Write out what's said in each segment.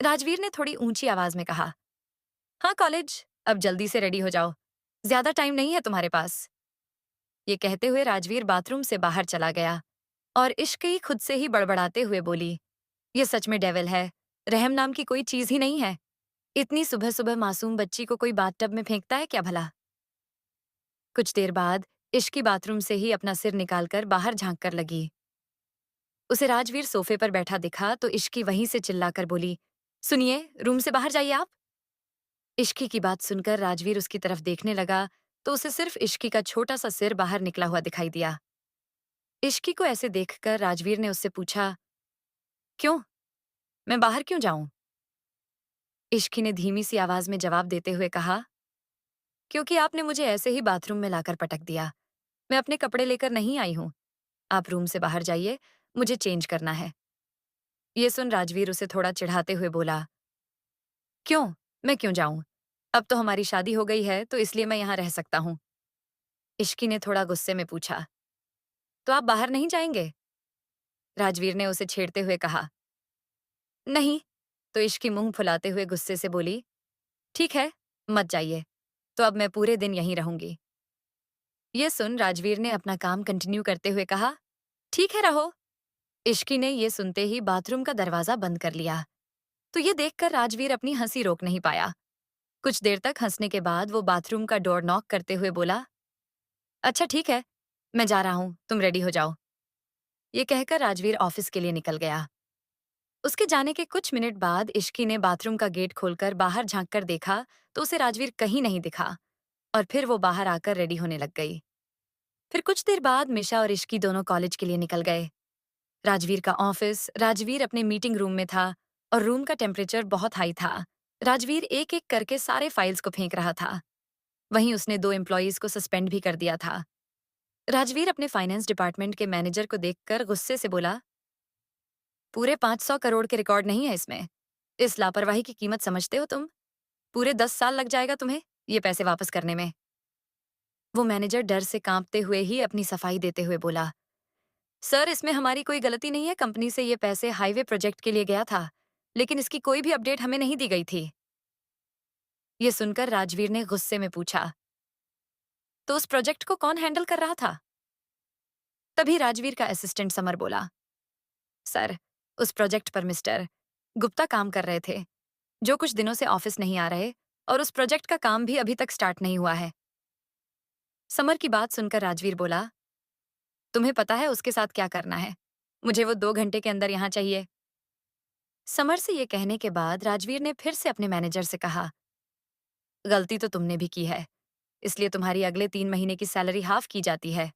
राजवीर ने थोड़ी ऊंची आवाज में कहा। हाँ कॉलेज, अब जल्दी से रेडी हो जाओ, ज्यादा टाइम नहीं है तुम्हारे पास। ये कहते हुए राजवीर बाथरूम से बाहर चला गया और इश्क खुद से ही बड़बड़ाते हुए बोली, ये सच में डेविल है, रहम नाम की कोई चीज ही नहीं है। इतनी सुबह सुबह मासूम बच्ची को कोई बाथटब में फेंकता है क्या भला। कुछ देर बाद इश्की बाथरूम से ही अपना सिर निकालकर बाहर झांक कर लगी। उसे राजवीर सोफे पर बैठा दिखा तो इश्की वहीं से चिल्लाकर बोली, सुनिए, रूम से बाहर जाइए आप। इश्की की बात सुनकर राजवीर उसकी तरफ देखने लगा तो उसे सिर्फ इश्की का छोटा सा सिर बाहर निकला हुआ दिखाई दिया। इश्की को ऐसे देखकर राजवीर ने उससे पूछा, क्यों, मैं बाहर क्यों जाऊं? इश्की ने धीमी सी आवाज में जवाब देते हुए कहा, क्योंकि आपने मुझे ऐसे ही बाथरूम में लाकर पटक दिया। मैं अपने कपड़े लेकर नहीं आई हूं। आप रूम से बाहर जाइए, मुझे चेंज करना है। ये सुन राजवीर उसे थोड़ा चिढ़ाते हुए बोला, क्यों, मैं क्यों जाऊं? अब तो हमारी शादी हो गई है तो इसलिए मैं यहाँ रह सकता हूँ। इश्की ने थोड़ा गुस्से में पूछा, तो आप बाहर नहीं जाएंगे? राजवीर ने उसे छेड़ते हुए कहा। नहीं। तो इश्की मुंह फुलाते हुए गुस्से से बोली, ठीक है, मत जाइए, तो अब मैं पूरे दिन यहीं रहूंगी। ये सुन राजवीर ने अपना काम कंटिन्यू करते हुए कहा, ठीक है रहो। इश्की ने ये सुनते ही बाथरूम का दरवाजा बंद कर लिया तो ये देखकर राजवीर अपनी हंसी रोक नहीं पाया। कुछ देर तक हंसने के बाद वो बाथरूम का डोर नॉक करते हुए बोला, अच्छा ठीक है, मैं जा रहा हूं, तुम रेडी हो जाओ। ये कहकर राजवीर ऑफिस के लिए निकल गया। उसके जाने के कुछ मिनट बाद इश्की ने बाथरूम का गेट खोलकर बाहर झांक कर देखा तो उसे राजवीर कहीं नहीं दिखा और फिर वो बाहर आकर रेडी होने लग गई। फिर कुछ देर बाद मिशा और इश्की दोनों कॉलेज के लिए निकल गए। राजवीर का ऑफिस, राजवीर अपने मीटिंग रूम में था और रूम का टेम्परेचर बहुत हाई था। राजवीर एक एक करके सारे फाइल्स को फेंक रहा था। वहीं उसने 2 एम्प्लॉयज को सस्पेंड भी कर दिया था। राजवीर अपने फाइनेंस डिपार्टमेंट के मैनेजर को देखकर गुस्से से बोला, पूरे 500 करोड़ के रिकॉर्ड नहीं है इसमें। इस लापरवाही की कीमत समझते हो तुम? पूरे 10 साल लग जाएगा तुम्हें ये पैसे वापस करने में। वो मैनेजर डर से कांपते हुए ही अपनी सफाई देते हुए बोला, सर इसमें हमारी कोई गलती नहीं है, कंपनी से ये पैसे हाईवे प्रोजेक्ट के लिए गया था, लेकिन इसकी कोई भी अपडेट हमें नहीं दी गई थी। ये सुनकर राजवीर ने गुस्से में पूछा, तो उस प्रोजेक्ट को कौन हैंडल कर रहा था? तभी राजवीर का असिस्टेंट समर बोला, सर, उस प्रोजेक्ट पर मिस्टर गुप्ता काम कर रहे थे, जो कुछ दिनों से ऑफिस नहीं आ रहे और उस प्रोजेक्ट का काम भी अभी तक स्टार्ट नहीं हुआ है। समर की बात सुनकर राजवीर बोला, तुम्हें पता है उसके साथ क्या करना है? मुझे वो 2 घंटे के अंदर यहाँ चाहिए। समर से ये कहने के बाद राजवीर ने फिर से अपने मैनेजर से कहा, गलती तो तुमने भी की है, इसलिए तुम्हारी अगले 3 महीने की सैलरी हाफ की जाती है।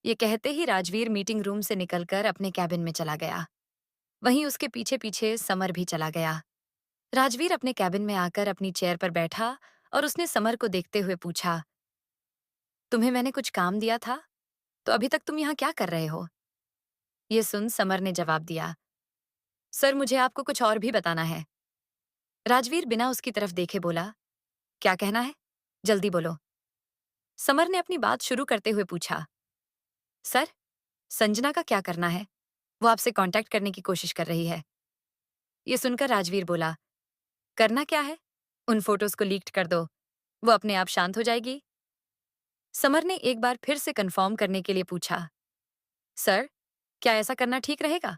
ये कहते ही राजवीर मीटिंग रूम से निकलकर अपने कैबिन में चला गया। वहीं उसके पीछे पीछे समर भी चला गया। राजवीर अपने कैबिन में आकर अपनी चेयर पर बैठा और उसने समर को देखते हुए पूछा, तुम्हें मैंने कुछ काम दिया था, तो अभी तक तुम यहाँ क्या कर रहे हो? ये सुन समर ने जवाब दिया, सर मुझे आपको कुछ और भी बताना है। राजवीर बिना उसकी तरफ देखे बोला, क्या कहना है, जल्दी बोलो। समर ने अपनी बात शुरू करते हुए पूछा, सर, संजना का क्या करना है? वो आपसे कांटेक्ट करने की कोशिश कर रही है। ये सुनकर राजवीर बोला, करना क्या है? उन फोटोज को लीक कर दो, वो अपने आप शांत हो जाएगी। समर ने एक बार फिर से कंफर्म करने के लिए पूछा, सर, क्या ऐसा करना ठीक रहेगा?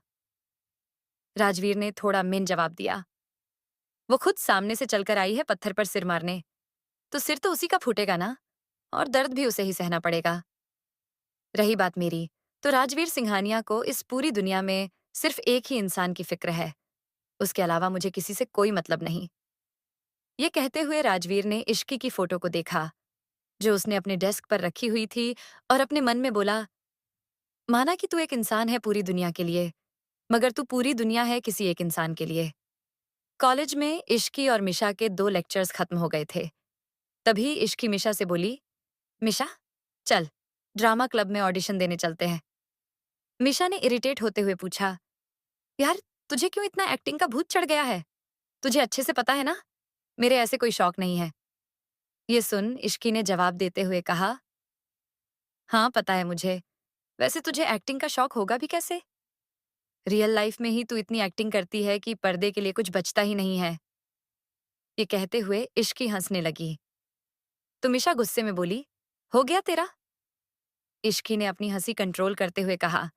राजवीर ने थोड़ा मिन जवाब दिया, वो खुद सामने से चलकर आई है पत्थर पर सिर मारने, तो सिर तो उसी का फूटेगा ना, और दर्द भी उसे ही सहना पड़ेगा। रही बात मेरी, तो राजवीर सिंघानिया को इस पूरी दुनिया में सिर्फ एक ही इंसान की फिक्र है, उसके अलावा मुझे किसी से कोई मतलब नहीं। ये कहते हुए राजवीर ने इश्की की फोटो को देखा जो उसने अपने डेस्क पर रखी हुई थी और अपने मन में बोला, माना कि तू एक इंसान है पूरी दुनिया के लिए, मगर तू पूरी दुनिया है किसी एक इंसान के लिए। कॉलेज में इश्की और मिशा के 2 लेक्चर्स खत्म हो गए थे। तभी इश्की मिशा से बोली, मिशा, चल, ड्रामा क्लब में ऑडिशन देने चलते हैं। मिशा ने इरिटेट होते हुए पूछा, यार, तुझे क्यों इतना एक्टिंग का भूत चढ़ गया है? तुझे अच्छे से पता है ना, मेरे ऐसे कोई शौक नहीं है। ये सुन इश्की ने जवाब देते हुए कहा, हाँ पता है मुझे, वैसे तुझे एक्टिंग का शौक होगा भी कैसे? रियल लाइफ में ही तू इतनी एक्टिंग करती है कि पर्दे के लिए कुछ बचता ही नहीं है। ये कहते हुए इश्की हंसने लगी। तो मिशा गुस्से में बोली, हो गया तेरा? इश्की ने अपनी हंसी कंट्रोल करते हुए कहा,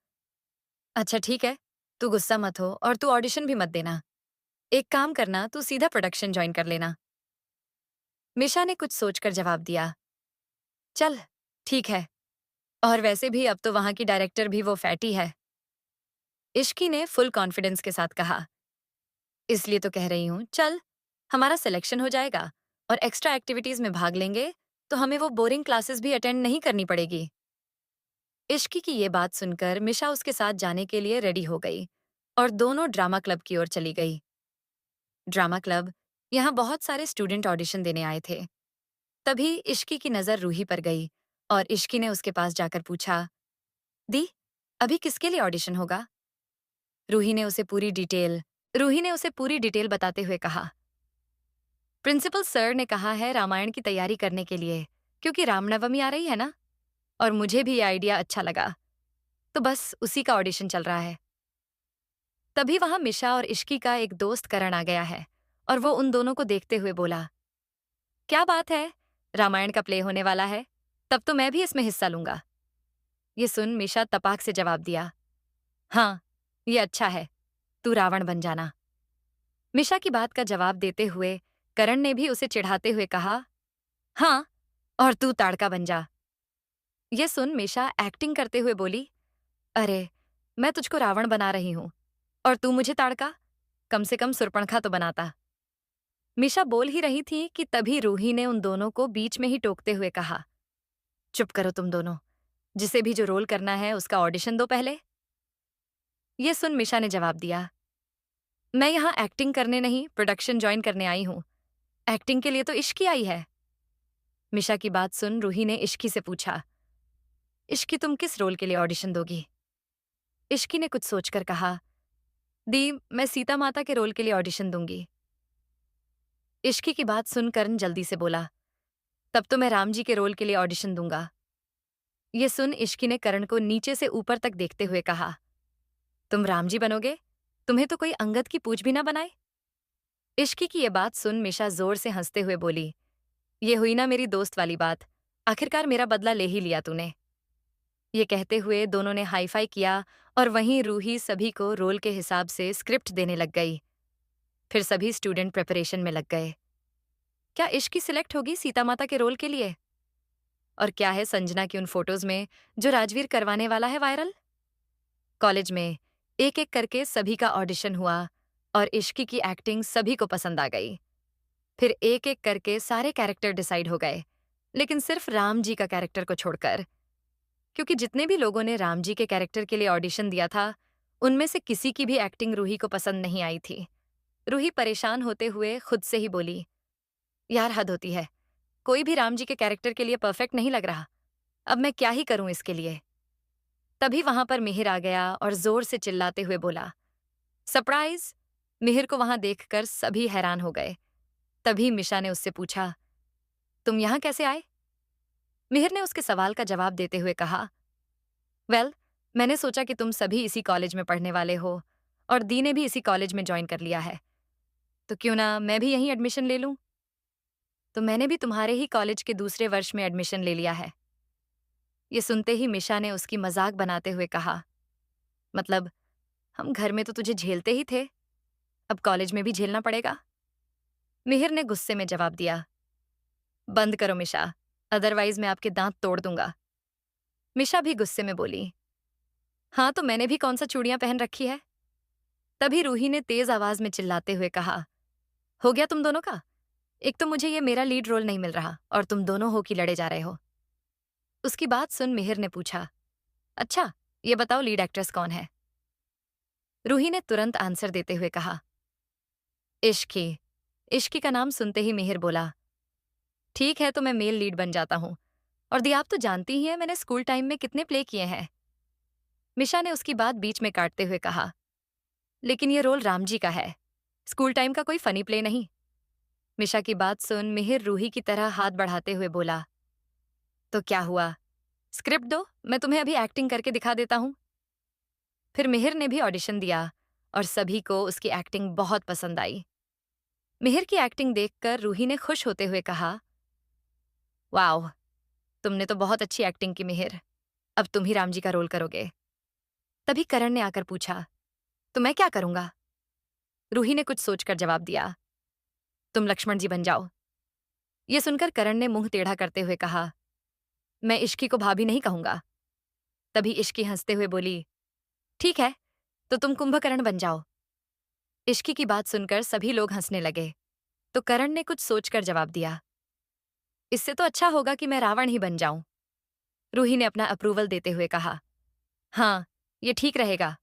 अच्छा ठीक है, तू गुस्सा मत हो और तू ऑडिशन भी मत देना। एक काम करना, तू सीधा प्रोडक्शन ज्वाइन कर लेना। मिशा ने कुछ सोचकर जवाब दिया, चल ठीक है, और वैसे भी अब तो वहां की डायरेक्टर भी वो फैटी है। इश्की ने फुल कॉन्फिडेंस के साथ कहा, इसलिए तो कह रही हूँ, चल हमारा सिलेक्शन हो जाएगा और एक्स्ट्रा एक्टिविटीज में भाग लेंगे तो हमें वो बोरिंग क्लासेस भी अटेंड नहीं करनी पड़ेगी। इश्की की ये बात सुनकर मिशा उसके साथ जाने के लिए रेडी हो गई और दोनों ड्रामा क्लब की ओर चली गई। ड्रामा क्लब, यहाँ बहुत सारे स्टूडेंट ऑडिशन देने आए थे। तभी इश्की की नजर रूही पर गई और इश्की ने उसके पास जाकर पूछा, दी, अभी किसके लिए ऑडिशन होगा? रूही ने उसे पूरी डिटेल रूही ने उसे पूरी डिटेल बताते हुए कहा, प्रिंसिपल सर ने कहा है रामायण की तैयारी करने के लिए, क्योंकि रामनवमी आ रही है ना, और मुझे भी ये आइडिया अच्छा लगा, तो बस उसी का ऑडिशन चल रहा है। तभी वहां मिशा और इश्की का एक दोस्त करण आ गया है और वो उन दोनों को देखते हुए बोला, क्या बात है, रामायण का प्ले होने वाला है, तब तो मैं भी इसमें हिस्सा लूंगा। ये सुन मिशा तपाक से जवाब दिया, हाँ, ये अच्छा है, तू रावण बन जाना। मिशा की बात का जवाब देते हुए करण ने भी उसे चिढ़ाते हुए कहा, हाँ, और तू ताड़का बन जा। ये सुन मिशा एक्टिंग करते हुए बोली, अरे, मैं तुझको रावण बना रही हूं और तू मुझे ताड़का, कम से कम सुर्पणखा तो बनाता। मिशा बोल ही रही थी कि तभी रूही ने उन दोनों को बीच में ही टोकते हुए कहा, चुप करो तुम दोनों, जिसे भी जो रोल करना है उसका ऑडिशन दो पहले। ये सुन मिशा ने जवाब दिया, मैं यहाँ एक्टिंग करने नहीं, प्रोडक्शन ज्वाइन करने आई हूँ। एक्टिंग के लिए तो इश्की आई है। मिशा की बात सुन रूही ने इश्की से पूछा, इश्की तुम किस रोल के लिए ऑडिशन दोगी? इश्की ने कुछ सोचकर कहा, दी, मैं सीता माता के रोल के लिए ऑडिशन दूंगी। इश्की की बात सुन करण जल्दी से बोला, तब तो मैं राम जी के रोल के लिए ऑडिशन दूंगा। ये सुन इश्की ने करण को नीचे से ऊपर तक देखते हुए कहा, तुम राम जी बनोगे? तुम्हें तो कोई अंगद की पूछ भी ना बनाए। इश्की की ये बात सुन मिशा जोर से हंसते हुए बोली, ये हुई ना मेरी दोस्त वाली बात, आखिरकार मेरा बदला ले ही लिया तूने। ये कहते हुए दोनों ने हाई फाई किया और वहीं रूही सभी को रोल के हिसाब से स्क्रिप्ट देने लग गई। फिर सभी स्टूडेंट प्रिपरेशन में लग गए। क्या इश्की सिलेक्ट होगी सीता माता के रोल के लिए? और क्या है संजना की उन फोटोज में जो राजवीर करवाने वाला है वायरल? कॉलेज में एक एक करके सभी का ऑडिशन हुआ और इश्की की एक्टिंग सभी को पसंद आ गई। फिर एक एक करके सारे कैरेक्टर डिसाइड हो गए, लेकिन सिर्फ राम जी का कैरेक्टर को छोड़कर, क्योंकि जितने भी लोगों ने राम जी के कैरेक्टर के लिए ऑडिशन दिया था, उनमें से किसी की भी एक्टिंग रूही को पसंद नहीं आई थी। रूही परेशान होते हुए खुद से ही बोली, यार हद होती है, कोई भी राम जी के कैरेक्टर के लिए परफेक्ट नहीं लग रहा, अब मैं क्या ही करूं इसके लिए। तभी वहां पर मिहिर आ गया और जोर से चिल्लाते हुए बोला, सरप्राइज। मिहिर को वहां देखकर सभी हैरान हो गए। तभी मिशा ने उससे पूछा, तुम यहां कैसे आए? मिहिर ने उसके सवाल का जवाब देते हुए कहा, वेल, मैंने सोचा कि तुम सभी इसी कॉलेज में पढ़ने वाले हो और दी ने भी इसी कॉलेज में ज्वाइन कर लिया है, तो क्यों ना मैं भी यहीं एडमिशन ले लूं। तो मैंने भी तुम्हारे ही कॉलेज के दूसरे वर्ष में एडमिशन ले लिया है। ये सुनते ही मिशा ने उसकी मजाक बनाते हुए कहा, मतलब हम घर में तो तुझे झेलते ही थे, अब कॉलेज में भी झेलना पड़ेगा? मिहिर ने गुस्से में जवाब दिया, बंद करो मिशा, अदरवाइज मैं आपके दांत तोड़ दूंगा। मिशा भी गुस्से में बोली, हाँ तो मैंने भी कौन सा चूड़ियां पहन रखी है? तभी रूही ने तेज आवाज में चिल्लाते हुए कहा, हो गया तुम दोनों का? एक तो मुझे ये मेरा लीड रोल नहीं मिल रहा और तुम दोनों हो कि लड़े जा रहे हो। उसकी बात सुन मिहिर ने पूछा, अच्छा, ये बताओ लीड एक्ट्रेस कौन है? रूही ने तुरंत आंसर देते हुए कहा, इश्की। इश्की का नाम सुनते ही मिहिर बोला, ठीक है तो मैं मेल लीड बन जाता हूँ, और दी आप तो जानती ही हैं मैंने स्कूल टाइम में कितने प्ले किए हैं। मिशा ने उसकी बात बीच में काटते हुए कहा, लेकिन ये रोल राम जी का है, स्कूल टाइम का कोई फनी प्ले नहीं। मिशा की बात सुन मिहिर रूही की तरह हाथ बढ़ाते हुए बोला, तो क्या हुआ, स्क्रिप्ट दो, मैं तुम्हें अभी एक्टिंग करके दिखा देता हूँ। फिर मिहिर ने भी ऑडिशन दिया और सभी को उसकी एक्टिंग बहुत पसंद आई। मिहिर की एक्टिंग देखकर रूही ने खुश होते हुए कहा, वाओ, तुमने तो बहुत अच्छी एक्टिंग की मिहिर। अब तुम ही राम जी का रोल करोगे। तभी करण ने आकर पूछा, तो मैं क्या करूंगा? रूही ने कुछ सोचकर जवाब दिया, तुम लक्ष्मण जी बन जाओ। ये सुनकर करण ने मुंह टेढ़ा करते हुए कहा, मैं इश्की को भाभी नहीं कहूंगा। तभी इश्की हंसते हुए बोली, ठीक है, तो तुम कुंभकर्ण बन जाओ। इश्की की बात सुनकर सभी लोग हंसने लगे। तो करण ने कुछ सोचकर जवाब दिया, इससे तो अच्छा होगा कि मैं रावण ही बन जाऊं। रूही ने अपना अप्रूवल देते हुए कहा, हाँ, ये ठीक रहेगा।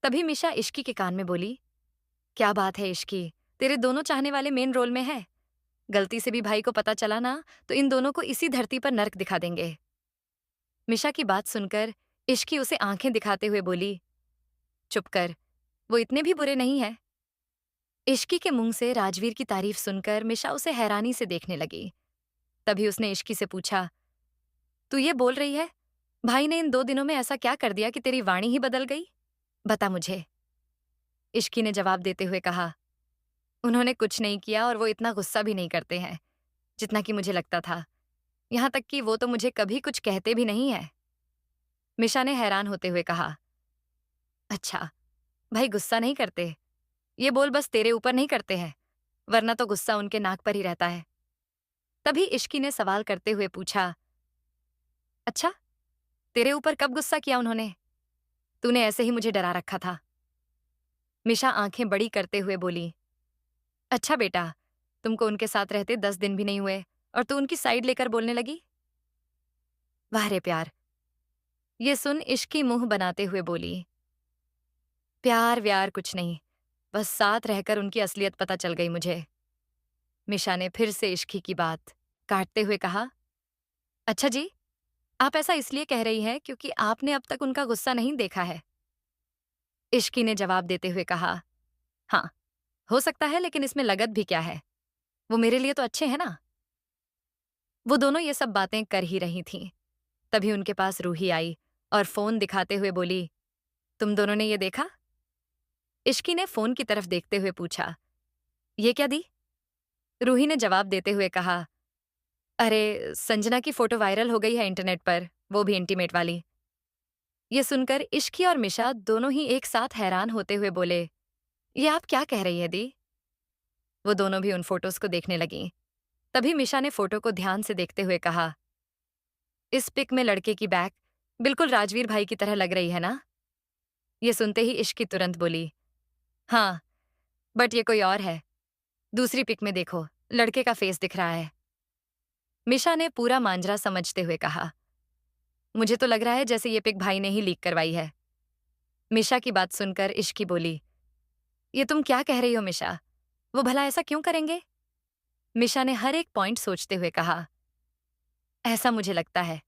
तभी मिशा इश्की के कान में बोली, क्या बात है इश्की, तेरे दोनों चाहने वाले मेन रोल में है। गलती से भी भाई को पता चला ना तो इन दोनों को इसी धरती पर नर्क दिखा देंगे। मिशा की बात सुनकर इश्की उसे आंखें दिखाते हुए बोली, चुप कर, वो इतने भी बुरे नहीं है। इश्की के मुंह से राजवीर की तारीफ सुनकर मिशा उसे हैरानी से देखने लगी। तभी उसने इश्की से पूछा, तू ये बोल रही है भाई ने इन 2 दिनों में ऐसा क्या कर दिया कि तेरी वाणी ही बदल गई? बता मुझे। इश्की ने जवाब देते हुए कहा, उन्होंने कुछ नहीं किया और वो इतना गुस्सा भी नहीं करते हैं जितना कि मुझे लगता था। यहां तक कि वो तो मुझे कभी कुछ कहते भी नहीं है। मिशा ने हैरान होते हुए कहा, अच्छा, भाई गुस्सा नहीं करते? ये बोल बस तेरे ऊपर नहीं करते हैं, वरना तो गुस्सा उनके नाक पर ही रहता है। तभी इश्की ने सवाल करते हुए पूछा, अच्छा, तेरे ऊपर कब गुस्सा किया उन्होंने? तूने ऐसे ही मुझे डरा रखा था। मिशा आंखें बड़ी करते हुए बोली, अच्छा बेटा, तुमको उनके साथ रहते 10 दिन भी नहीं हुए और तू उनकी साइड लेकर बोलने लगी? वाह रे प्यार। ये सुन इश्की मुंह बनाते हुए बोली, प्यार व्यार कुछ नहीं, बस साथ रहकर उनकी असलियत पता चल गई मुझे। मिशा ने फिर से इश्की की बात काटते हुए कहा, अच्छा जी, आप ऐसा इसलिए कह रही हैं क्योंकि आपने अब तक उनका गुस्सा नहीं देखा है। इश्की ने जवाब देते हुए कहा, हाँ, हो सकता है, लेकिन इसमें लगत भी क्या है? वो मेरे लिए तो अच्छे हैं ना। वो दोनों ये सब बातें कर ही रही थीं। तभी उनके पास रूही आई और फोन दिखाते हुए बोली, तुम दोनों ने ये देखा? इश्की ने फोन की तरफ देखते हुए पूछा, ये क्या दी? रूही ने जवाब देते हुए कहा, अरे, संजना की फोटो वायरल हो गई है इंटरनेट पर, वो भी इंटीमेट वाली। ये सुनकर इश्की और मिशा दोनों ही एक साथ हैरान होते हुए बोले, ये आप क्या कह रही है दी? वो दोनों भी उन फोटोज को देखने लगीं। तभी मिशा ने फोटो को ध्यान से देखते हुए कहा, इस पिक में लड़के की बैक बिल्कुल राजवीर भाई की तरह लग रही है ना? ये सुनते ही इश्की तुरंत बोली, हाँ, बट ये कोई और है। दूसरी पिक में देखो, लड़के का फेस दिख रहा है। मिशा ने पूरा मांजरा समझते हुए कहा, मुझे तो लग रहा है जैसे ये पिक भाई ने ही लीक करवाई है। मिशा की बात सुनकर इश्की बोली, ये तुम क्या कह रही हो मिशा? वो भला ऐसा क्यों करेंगे? मिशा ने हर एक पॉइंट सोचते हुए कहा, ऐसा मुझे लगता है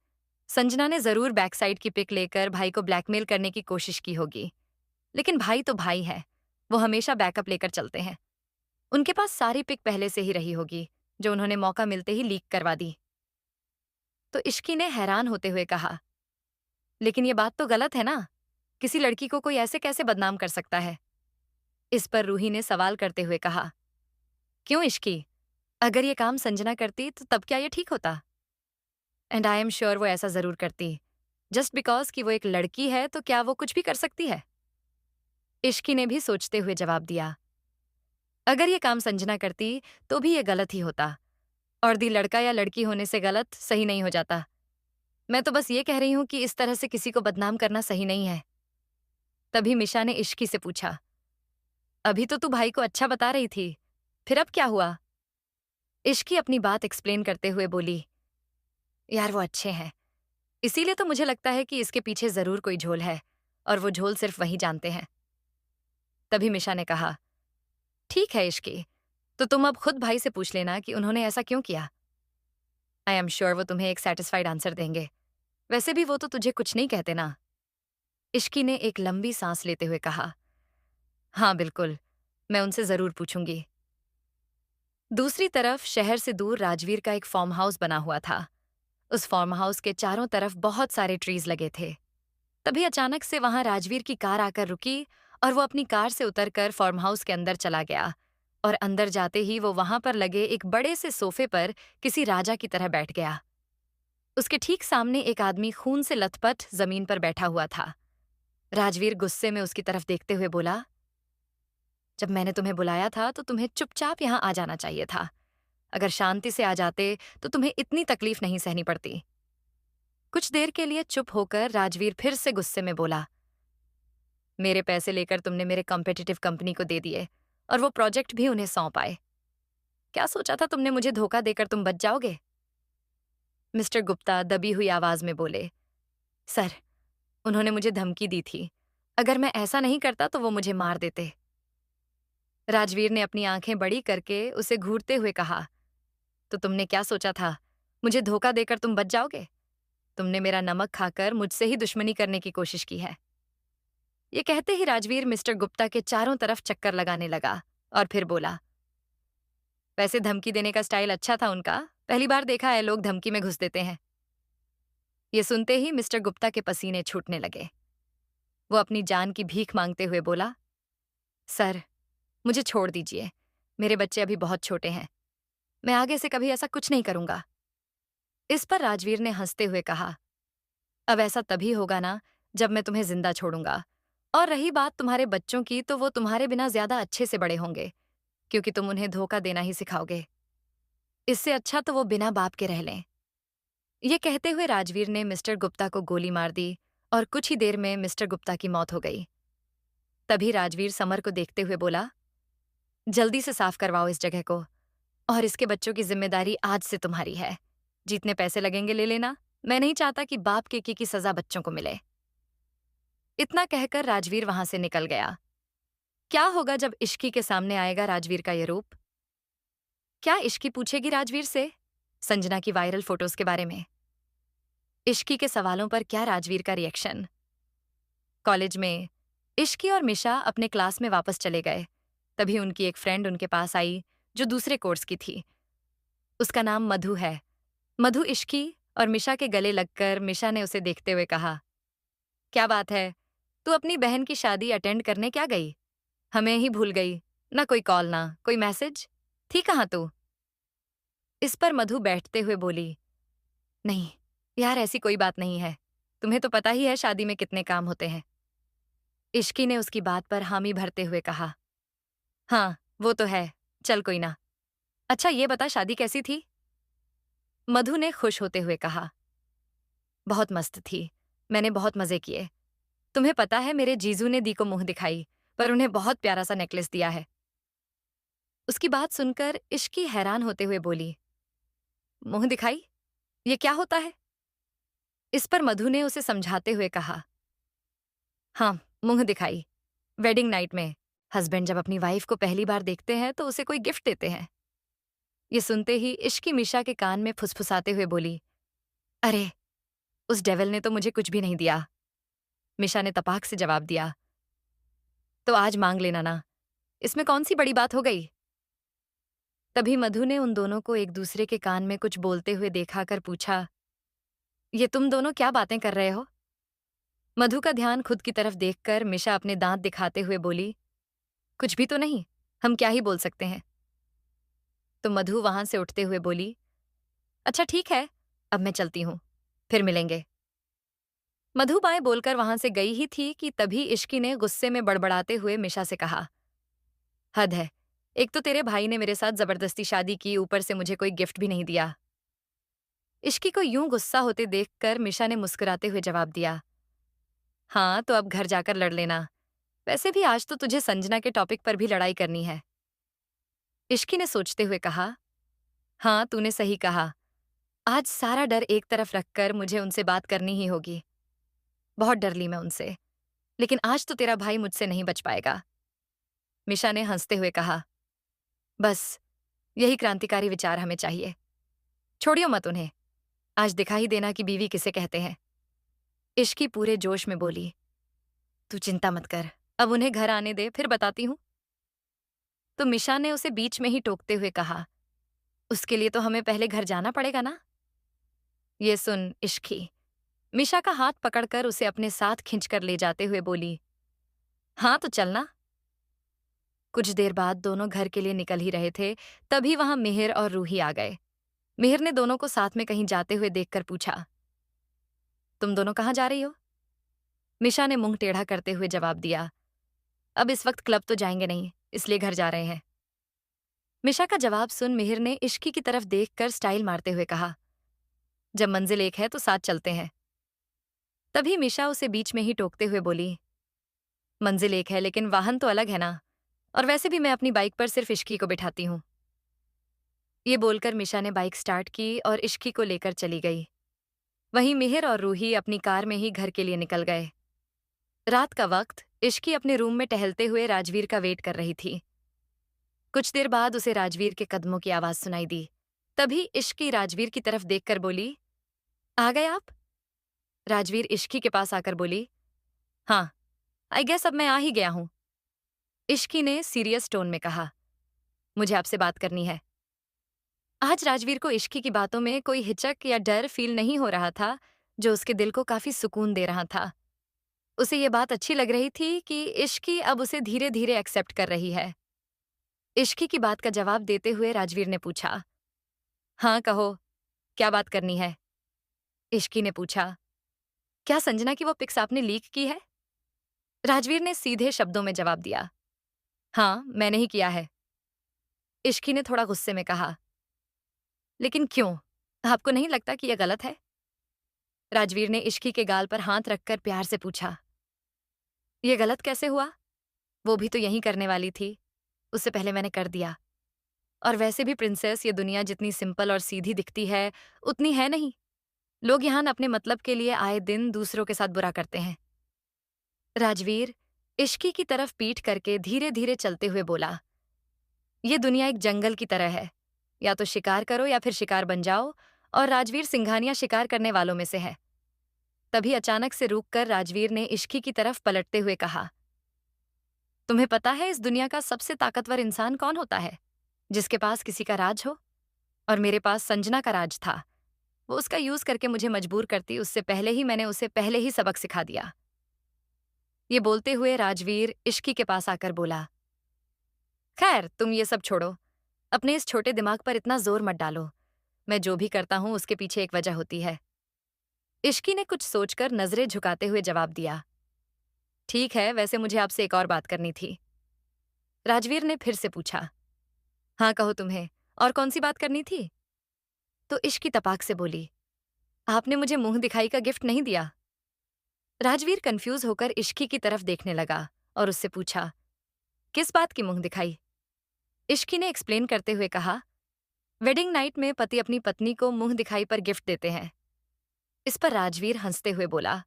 संजना ने जरूर बैक साइड की पिक लेकर भाई को ब्लैकमेल करने की कोशिश की होगी। लेकिन भाई तो भाई है, वो हमेशा बैकअप लेकर चलते हैं। उनके पास सारी पिक पहले से ही रही होगी जो उन्होंने मौका मिलते ही लीक करवा दी। तो इश्की ने हैरान होते हुए कहा, लेकिन ये बात तो गलत है ना? किसी लड़की को कोई ऐसे कैसे बदनाम कर सकता है? इस पर रूही ने सवाल करते हुए कहा, क्यों इश्की? अगर ये काम संजना करती तो तब क्या ये ठीक होता? एंड आई एम श्योर वो ऐसा जरूर करती। जस्ट बिकॉज कि वो एक लड़की है तो क्या वो कुछ भी कर सकती है? इश्की ने भी सोचते हुए जवाब दिया, अगर ये काम संजना करती तो भी ये गलत ही होता। और दी लड़का या लड़की होने से गलत सही नहीं हो जाता। मैं तो बस ये कह रही हूं कि इस तरह से किसी को बदनाम करना सही नहीं है। तभी मिशा ने इश्की से पूछा, अभी तो तू भाई को अच्छा बता रही थी, फिर अब क्या हुआ? इश्की अपनी बात एक्सप्लेन करते हुए बोली, यार वो अच्छे हैं, इसीलिए तो मुझे लगता है कि इसके पीछे जरूर कोई झोल है और वो झोल सिर्फ वही जानते हैं। तभी मिशा ने कहा, ठीक है इश्की, तो तुम अब खुद भाई से पूछ लेना कि उन्होंने ऐसा क्यों किया। आई एम श्योर वो तुम्हें एक सेटिस्फाइड आंसर देंगे। वैसे भी वो तो तुझे कुछ नहीं कहते ना। इश्की ने एक लंबी सांस लेते हुए कहा, हाँ बिल्कुल, मैं उनसे जरूर पूछूंगी। दूसरी तरफ शहर से दूर राजवीर का एक फार्म हाउस बना हुआ था। उस फार्म हाउस के चारों तरफ बहुत सारे ट्रीज लगे थे। तभी अचानक से वहां राजवीर की कार आकर रुकी और वो अपनी कार से उतरकर फार्म हाउस के अंदर चला गया। और अंदर जाते ही वो वहां पर लगे एक बड़े से सोफे पर किसी राजा की तरह बैठ गया। उसके ठीक सामने एक आदमी खून से लथपथ जमीन पर बैठा हुआ था। राजवीर गुस्से में उसकी तरफ देखते हुए बोला, जब मैंने तुम्हें बुलाया था तो तुम्हें चुपचाप यहाँ आ जाना चाहिए था। अगर शांति से आ जाते तो तुम्हें इतनी तकलीफ नहीं सहनी पड़ती। कुछ देर के लिए चुप होकर राजवीर फिर से गुस्से में बोला, मेरे पैसे लेकर तुमने मेरे कॉम्पिटिटिव कंपनी को दे दिए और वो प्रोजेक्ट भी उन्हें सौंप आए। क्या सोचा था तुमने मुझे धोखा देकर तुम बच जाओगे? मिस्टर गुप्ता दबी हुई आवाज में बोले, सर, उन्होंने मुझे धमकी दी थी। अगर मैं ऐसा नहीं करता तो वो मुझे मार देते। राजवीर ने अपनी आंखें बड़ी करके उसे घूरते हुए कहा, तो तुमने क्या सोचा था? मुझे धोखा देकर तुम बच जाओगे? तुमने मेरा नमक खाकर मुझसे ही दुश्मनी करने की कोशिश की है। ये कहते ही राजवीर मिस्टर गुप्ता के चारों तरफ चक्कर लगाने लगा और फिर बोला, वैसे धमकी देने का स्टाइल अच्छा था उनका। पहली बार देखा है लोग धमकी में घुस देते हैं। ये सुनते ही मिस्टर गुप्ता के पसीने छूटने लगे। वो अपनी जान की भीख मांगते हुए बोला, सर, मुझे छोड़ दीजिए। मेरे बच्चे अभी बहुत छोटे हैं। मैं आगे से कभी ऐसा कुछ नहीं करूंगा। इस पर राजवीर ने हंसते हुए कहा, अब ऐसा तभी होगा ना जब मैं तुम्हें जिंदा छोड़ूंगा। और रही बात तुम्हारे बच्चों की, तो वो तुम्हारे बिना ज्यादा अच्छे से बड़े होंगे, क्योंकि तुम उन्हें धोखा देना ही सिखाओगे। इससे अच्छा तो वो बिना बाप के रह लें। ये कहते हुए राजवीर ने मिस्टर गुप्ता को गोली मार दी और कुछ ही देर में मिस्टर गुप्ता की मौत हो गई। तभी राजवीर समर को देखते हुए बोला, जल्दी से साफ करवाओ इस जगह को, और इसके बच्चों की जिम्मेदारी आज से तुम्हारी है। जितने पैसे लगेंगे ले लेना। मैं नहीं चाहता कि बाप के की सजा बच्चों को मिले। इतना कहकर राजवीर वहां से निकल गया। क्या होगा जब इश्की के सामने आएगा राजवीर का ये रूप? क्या इश्की पूछेगी राजवीर से संजना की वायरल फोटोज के बारे में? इश्की के सवालों पर क्या राजवीर का रिएक्शन? कॉलेज में इश्की और मिशा अपने क्लास में वापस चले गए। तभी उनकी एक फ्रेंड उनके पास आई जो दूसरे कोर्स की थी। उसका नाम मधु है। मधु इश्की और मिशा के गले लगकर मिशा ने उसे देखते हुए कहा, क्या बात है, तू अपनी बहन की शादी अटेंड करने क्या गई? हमें ही भूल गई। ना कोई कॉल, ना कोई मैसेज। थी कहाँ तू? इस पर मधु बैठते हुए बोली, नहीं यार, ऐसी कोई बात नहीं है। तुम्हें तो पता ही है शादी में कितने काम होते हैं। इश्की ने उसकी बात पर हामी भरते हुए कहा, हाँ वो तो है, चल कोई ना। अच्छा ये बता, शादी कैसी थी? मधु ने खुश होते हुए कहा, बहुत मस्त थी। मैंने बहुत मजे किए। तुम्हें पता है मेरे जीजू ने दी को मुंह दिखाई, पर उन्हें बहुत प्यारा सा नेकलेस दिया है। उसकी बात सुनकर इश्की हैरान होते हुए बोली, मुंह दिखाई? ये क्या होता है? इस पर मधु ने उसे समझाते हुए कहा, हाँ, मुंह दिखाई। वेडिंग नाइट में हस्बैंड जब अपनी वाइफ को पहली बार देखते हैं तो उसे कोई गिफ्ट देते हैं। ये सुनते ही इश्की मिशा के कान में फुसफुसाते हुए बोली, अरे, उस डेविल ने तो मुझे कुछ भी नहीं दिया। मिशा ने तपाक से जवाब दिया, तो आज मांग लेना ना, इसमें कौन सी बड़ी बात हो गई? तभी मधु ने उन दोनों को एक दूसरे के कान में कुछ बोलते हुए देखा कर पूछा, ये तुम दोनों क्या बातें कर रहे हो? मधु का ध्यान खुद की तरफ देखकर मिशा अपने दांत दिखाते हुए बोली, कुछ भी तो नहीं, हम क्या ही बोल सकते हैं। तो मधु वहां से उठते हुए बोली, अच्छा ठीक है, अब मैं चलती हूं, फिर मिलेंगे। मधु बाएं बोलकर वहां से गई ही थी कि तभी इश्की ने गुस्से में बड़बड़ाते हुए मिशा से कहा, हद है, एक तो तेरे भाई ने मेरे साथ जबरदस्ती शादी की, ऊपर से मुझे कोई गिफ्ट भी नहीं दिया। इश्की को यूं गुस्सा होते देखकर मिशा ने मुस्कुराते हुए जवाब दिया, हाँ तो अब घर जाकर लड़ लेना। वैसे भी आज तो तुझे संजना के टॉपिक पर भी लड़ाई करनी है। इश्की ने सोचते हुए कहा, हाँ तूने सही कहा। आज सारा डर एक तरफ रखकर मुझे उनसे बात करनी ही होगी। बहुत डर ली मैं उनसे, लेकिन आज तो तेरा भाई मुझसे नहीं बच पाएगा। मिशा ने हंसते हुए कहा, बस यही क्रांतिकारी विचार हमें चाहिए। छोड़ियो मत उन्हें, आज दिखा ही देना कि बीवी किसे कहते हैं। इश्की पूरे जोश में बोली, तू चिंता मत कर, अब उन्हें घर आने दे, फिर बताती हूँ। तो मिशा ने उसे बीच में ही टोकते हुए कहा, उसके लिए तो हमें पहले घर जाना पड़ेगा ना। ये सुन इश्की, मिशा का हाथ पकड़कर उसे अपने साथ खींचकर ले जाते हुए बोली, हाँ तो चलना। कुछ देर बाद दोनों घर के लिए निकल ही रहे थे, तभी वहां मिहिर और रूही आ गए। मिहिर ने दोनों को साथ में कहीं जाते हुए देखकर पूछा, तुम दोनों कहाँ जा रही हो? मिशा ने मुंह टेढ़ा करते हुए जवाब दिया, अब इस वक्त क्लब तो जाएंगे नहीं, इसलिए घर जा रहे हैं। मिशा का जवाब सुन मिहिर ने इश्की की तरफ देखकर स्टाइल मारते हुए कहा, जब मंजिल एक है तो साथ चलते हैं। तभी मिशा उसे बीच में ही टोकते हुए बोली, मंजिल एक है लेकिन वाहन तो अलग है ना, और वैसे भी मैं अपनी बाइक पर सिर्फ इश्की को बिठाती हूँ। ये बोलकर मिशा ने बाइक स्टार्ट की और इश्की को लेकर चली गई। वहीं मिहिर और रूही अपनी कार में ही घर के लिए निकल गए। रात का वक्त इश्की अपने रूम में टहलते हुए राजवीर का वेट कर रही थी। कुछ देर बाद उसे राजवीर के कदमों की आवाज सुनाई दी। तभी इश्की राजवीर की तरफ देखकर बोली, आ गए आप? राजवीर इश्की के पास आकर बोली, हाँ, आई गेस अब मैं आ ही गया हूं। इश्की ने सीरियस टोन में कहा, मुझे आपसे बात करनी है। आज राजवीर को इश्की की बातों में कोई हिचक या डर फील नहीं हो रहा था, जो उसके दिल को काफी सुकून दे रहा था। उसे ये बात अच्छी लग रही थी कि इश्की अब उसे धीरे धीरे एक्सेप्ट कर रही है। इश्की की बात का जवाब देते हुए राजवीर ने पूछा, हाँ कहो, क्या बात करनी है? इश्की ने पूछा, क्या संजना की वो पिक्स आपने लीक की है? राजवीर ने सीधे शब्दों में जवाब दिया, हाँ मैंने ही किया है। इश्की ने थोड़ा गुस्से में कहा, लेकिन क्यों? आपको नहीं लगता कि यह गलत है? राजवीर ने इश्की के गाल पर हाथ रखकर प्यार से पूछा, ये गलत कैसे हुआ? वो भी तो यही करने वाली थी, उससे पहले मैंने कर दिया। और वैसे भी प्रिंसेस, ये दुनिया जितनी सिंपल और सीधी दिखती है उतनी है नहीं। लोग यहाँ अपने मतलब के लिए आए दिन दूसरों के साथ बुरा करते हैं। राजवीर इश्की की तरफ पीठ करके धीरे धीरे चलते हुए बोला, ये दुनिया एक जंगल की तरह है, या तो शिकार करो या फिर शिकार बन जाओ, और राजवीर सिंघानिया शिकार करने वालों में से है। तभी अचानक से रुककर राजवीर ने इश्की की तरफ पलटते हुए कहा, तुम्हें पता है इस दुनिया का सबसे ताकतवर इंसान कौन होता है? जिसके पास किसी का राज हो। और मेरे पास संजना का राज था। वो उसका यूज करके मुझे मजबूर करती, उससे पहले ही मैंने उसे पहले ही सबक सिखा दिया। ये बोलते हुए राजवीर इश्की के पास आकर बोला, खैर तुम ये सब छोड़ो, अपने इस छोटे दिमाग पर इतना जोर मत डालो। मैं जो भी करता हूं उसके पीछे एक वजह होती है। इश्की ने कुछ सोचकर नजरें झुकाते हुए जवाब दिया, ठीक है, वैसे मुझे आपसे एक और बात करनी थी। राजवीर ने फिर से पूछा, हाँ कहो, तुम्हें और कौन सी बात करनी थी? तो इश्की तपाक से बोली, आपने मुझे मुंह दिखाई का गिफ्ट नहीं दिया। राजवीर कंफ्यूज होकर इश्की की तरफ देखने लगा और उससे पूछा, किस बात की मुंह दिखाई? इश्की ने एक्सप्लेन करते हुए कहा, वेडिंग नाइट में पति अपनी पत्नी को मुंह दिखाई पर गिफ्ट देते हैं। इस पर राजवीर हंसते हुए बोला,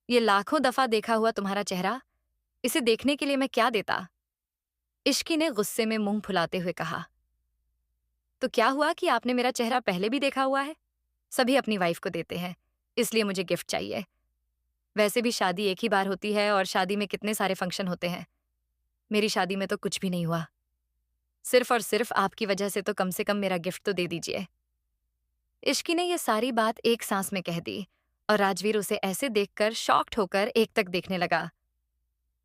ये लाखों दफा देखा हुआ तुम्हारा चेहरा, इसे देखने के लिए मैं क्या देता? इश्की ने गुस्से में मुंह फुलाते हुए कहा, तो क्या हुआ कि आपने मेरा चेहरा पहले भी देखा हुआ है? सभी अपनी वाइफ को देते हैं, इसलिए मुझे गिफ्ट चाहिए। वैसे भी शादी एक ही बार होती है और शादी में कितने सारे फंक्शन होते हैं। मेरी शादी में तो कुछ भी नहीं हुआ। सिर्फ और सिर्फ आपकी वजह से तो कम से कम मेरा गिफ्ट तो दे दीजिए। इश्की ने यह सारी बात एक सांस में कह दी और राजवीर उसे ऐसे देखकर शॉक्ड होकर एक तक देखने लगा।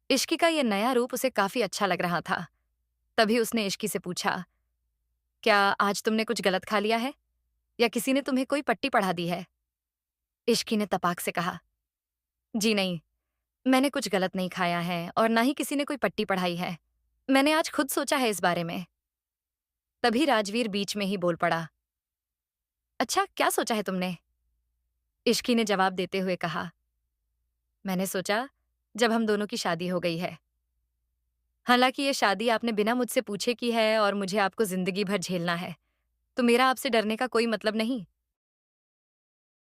इश्की का यह नया रूप उसे काफी अच्छा लग रहा था। तभी उसने इश्की से पूछा, क्या आज तुमने कुछ गलत खा लिया है या किसी ने तुम्हें कोई पट्टी पढ़ा दी है? इश्की ने तपाक से कहा, जी नहीं, मैंने कुछ गलत नहीं खाया है और ना ही किसी ने कोई पट्टी पढ़ाई है। मैंने आज खुद सोचा है इस बारे में। तभी राजवीर बीच में ही बोल पड़ा, अच्छा क्या सोचा है तुमने? इश्की ने जवाब देते हुए कहा, मैंने सोचा जब हम दोनों की शादी हो गई है। हालांकि ये शादी आपने बिना मुझसे पूछे की है और मुझे आपको जिंदगी भर झेलना है, तो मेरा आपसे डरने का कोई मतलब नहीं।